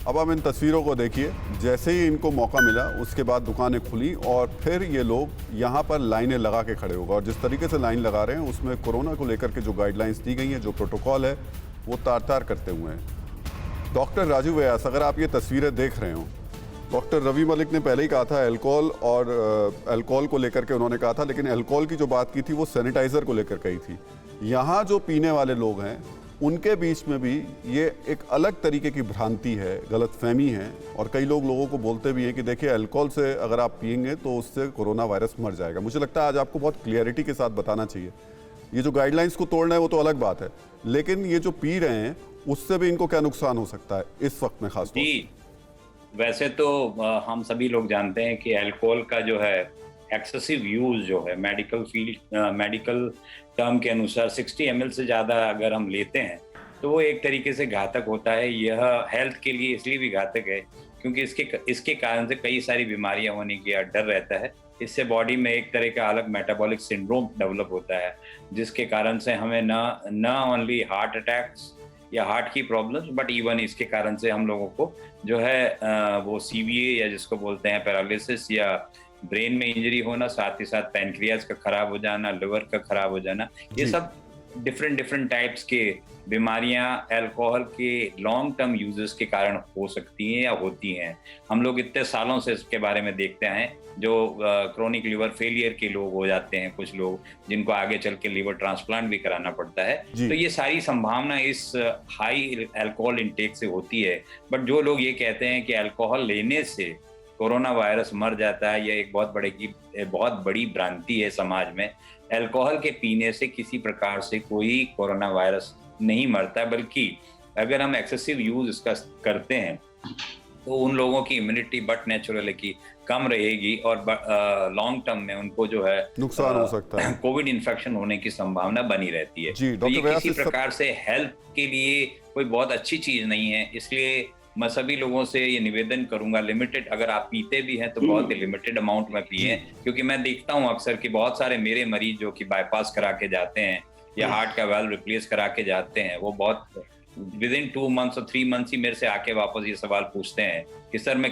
अब आप इन तस्वीरों को देखिए, जैसे ही इनको मौका मिला उसके बाद दुकानें खुली और फिर ये लोग यहाँ पर लाइनें लगा के खड़े हो गए। और जिस तरीके से लाइन लगा रहे हैं उसमें कोरोना को लेकर के जो गाइडलाइंस दी गई हैं, जो प्रोटोकॉल है, वो तार तार करते हुए हैं। डॉक्टर राजू व्यास, अगर आप ये तस्वीरें देख रहे हो, डॉक्टर रवि मलिक ने पहले ही कहा था अल्कोहल और अल्कोहल को लेकर के उन्होंने कहा था, लेकिन अल्कोहल की जो बात की थी वो सैनिटाइज़र को लेकर कही थी। यहाँ जो पीने वाले लोग हैं उनके बीच में भी ये एक अलग तरीके की भ्रांति है, गलतफहमी है। और कई लोगों को बोलते भी हैं कि देखिए अल्कोहल से अगर आप पिएंगे तो उससे कोरोना वायरस मर जाएगा। मुझे लगता है आज आपको बहुत क्लियरिटी के साथ बताना चाहिए। ये जो गाइडलाइंस को तोड़ना है वो तो अलग बात है, लेकिन ये जो पी रहे हैं उससे भी इनको क्या नुकसान हो सकता है इस वक्त में खास तौर पर? वैसे तो हम सभी लोग जानते हैं कि अल्कोहल का जो है एक्सेसिव यूज जो है मेडिकल टर्म के अनुसार 60 ml से ज़्यादा अगर हम लेते हैं तो वो एक तरीके से घातक होता है। यह हेल्थ के लिए इसलिए भी घातक है क्योंकि इसके कारण से कई सारी बीमारियां होने की डर रहता है। इससे बॉडी में एक तरह का अलग मेटाबॉलिक सिंड्रोम डेवलप होता है, जिसके कारण से हमें न ओनली हार्ट अटैक्स या हार्ट की प्रॉब्लम्स, बट इवन इसके कारण से हम लोगों को जो है वो CVA या जिसको बोलते हैं पैरालिसिस या ब्रेन में इंजरी होना, साथ ही साथ पैनक्रियाज का खराब हो जाना, लिवर का खराब हो जाना, ये सब डिफरेंट टाइप्स के बीमारियां अल्कोहल के लॉन्ग टर्म यूजेस के कारण हो सकती हैं या होती हैं। हम लोग इतने सालों से इसके बारे में देखते हैं। जो क्रोनिक लिवर फेलियर के लोग हो जाते हैं, कुछ लोग जिनको आगे चल के लिवर ट्रांसप्लांट भी कराना पड़ता है, तो ये सारी संभावना इस हाई अल्कोहल इंटेक से होती है। बट जो लोग ये कहते हैं कि अल्कोहल लेने से कोरोना वायरस मर जाता है, यह एक बहुत बड़ी भ्रांति है समाज में। अल्कोहल के पीने से किसी प्रकार से कोई कोरोना वायरस नहीं मरता, बल्कि अगर हम एक्सेसिव यूज इसका करते हैं तो उन लोगों की इम्यूनिटी बट नेचुरली की कम रहेगी और लॉन्ग टर्म में उनको जो है नुकसान हो सकता है, कोविड इन्फेक्शन होने की संभावना बनी रहती है। तो ये किसी प्रकार से हेल्थ के लिए कोई बहुत अच्छी चीज नहीं है। इसलिए मैं सभी लोगों से ये निवेदन करूंगा, लिमिटेड, अगर आप पीते भी हैं तो बहुत ही लिमिटेड अमाउंट में पिए। क्योंकि मैं देखता हूं अक्सर कि बहुत सारे मेरे मरीज जो कि बाईपास करा के जाते हैं या हार्ट का वाल्व रिप्लेस करा के जाते हैं, वो बहुत विदिन 2 months और 3 months ही मेरे से आके वापस ये सवाल पूछते हैं कि सर मैं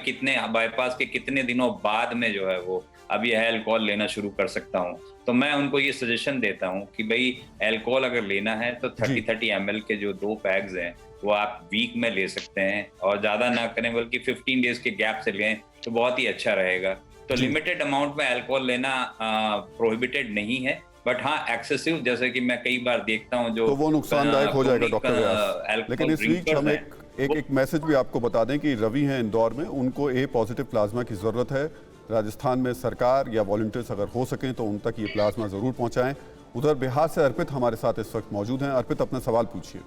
बाईपास के कितने दिनों बाद में जो है वो अब यह अल्कोहल लेना शुरू कर सकता हूँ। तो मैं उनको ये सजेशन देता हूँ कि भाई अल्कोहल अगर लेना है तो 30 ml के जो 2 पैग्स हैं वो आप वीक में ले सकते हैं, और ज्यादा ना करें बल्कि 15 डेज के गैप से लें तो बहुत ही अच्छा रहेगा। तो लिमिटेड अमाउंट में अल्कोहल लेना प्रोहिबिटेड नहीं है, बट हाँ एक्सेसिव, जैसे कि मैं कई बार देखता हूँ जो, तो वो नुकसानदायक हो जाएगा डॉक्टर व्यास। लेकिन इस बीच हम एक मैसेज भी आपको बता दें कि रवि हैं इंदौर में, उनको A पॉजिटिव प्लाज्मा की जरूरत है। राजस्थान में सरकार या वॉलंटियर्स अगर हो सकें तो उन तक ये प्लाज्मा जरूर पहुंचाएं। उधर बिहार से अर्पित हमारे साथ इस वक्त मौजूद हैं। अर्पित, अपना सवाल पूछिए।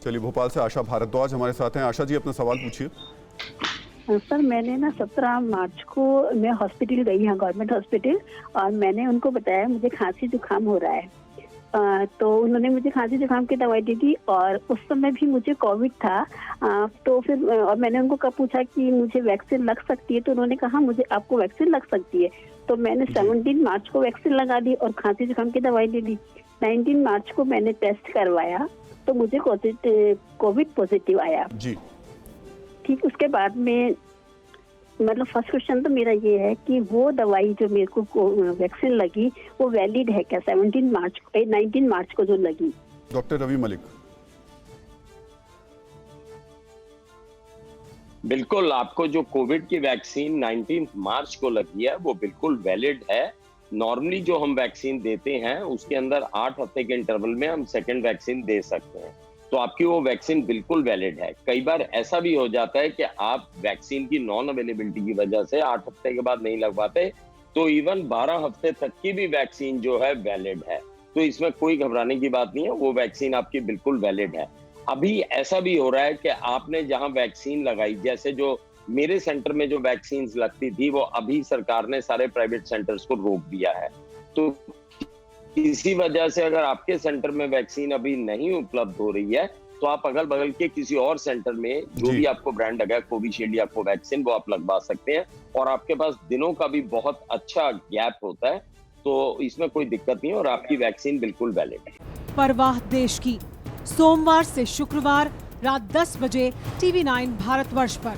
चलिए, भोपाल से आशा भारद्वाज हमारे साथ हैं। आशा जी, अपना सवाल पूछिए। सर, मैंने ना 17 मार्च को मैं हॉस्पिटल गई, यहाँ गवर्नमेंट हॉस्पिटल, और मैंने उनको बताया मुझे खांसी जुकाम हो रहा है। तो उन्होंने मुझे खांसी जुकाम की दवाई दी थी, और उस समय भी मुझे कोविड था। तो फिर और मैंने उनको कब पूछा कि मुझे वैक्सीन लग सकती है, तो उन्होंने कहा मुझे आपको वैक्सीन लग सकती है। तो मैंने 17 मार्च को वैक्सीन लगा दी और खांसी जुकाम की दवाई दे दी। 19 मार्च को मैंने टेस्ट करवाया तो मुझे कोविड पॉजिटिव आया जी। ठीक, उसके बाद में मतलब फर्स्ट क्वेश्चन तो मेरा ये है कि वो दवाई जो मेरे को वैक्सीन लगी वो वैलिड है क्या 19 मार्च को जो लगी? डॉक्टर रवि मलिक। बिल्कुल, आपको जो कोविड की वैक्सीन 19 मार्च को लगी है वो बिल्कुल वैलिड है। नॉर्मली जो हम वैक्सीन देते हैं उसके अंदर 8 हफ्ते के इंटरवल में हम सेकेंड वैक्सीन दे सकते हैं, तो आपकी वो वैक्सीन बिल्कुल वैलिड है। कई बार ऐसा भी हो जाता है कि आप वैक्सीन की नॉन अवेलेबिलिटी की वजह से 8 हफ्ते के बाद नहीं लगवाते, तो इवन 12 हफ्ते तक की भी वैक्सीन जो है वैलिड है। तो इसमें कोई घबराने की बात नहीं है, वो वैक्सीन आपकी बिल्कुल वैलिड है। अभी ऐसा भी हो रहा है कि आपने जहां वैक्सीन लगाई, जैसे जो मेरे सेंटर में जो वैक्सीन लगती थी वो अभी सरकार ने सारे प्राइवेट सेंटर्स को रोक दिया है। तो इसी वजह से अगर आपके सेंटर में वैक्सीन अभी नहीं उपलब्ध हो रही है तो आप अगल बगल के किसी और सेंटर में जो भी आपको ब्रांड लगा, कोविशील्ड या कोवैक्सीन, वो आप लगवा सकते हैं। और आपके पास दिनों का भी बहुत अच्छा गैप होता है, तो तो इसमें कोई दिक्कत नहीं है और आपकी वैक्सीन बिल्कुल वैलिड है। परवाह देश की, सोमवार से शुक्रवार रात 10 बजे TV9 भारतवर्ष पर।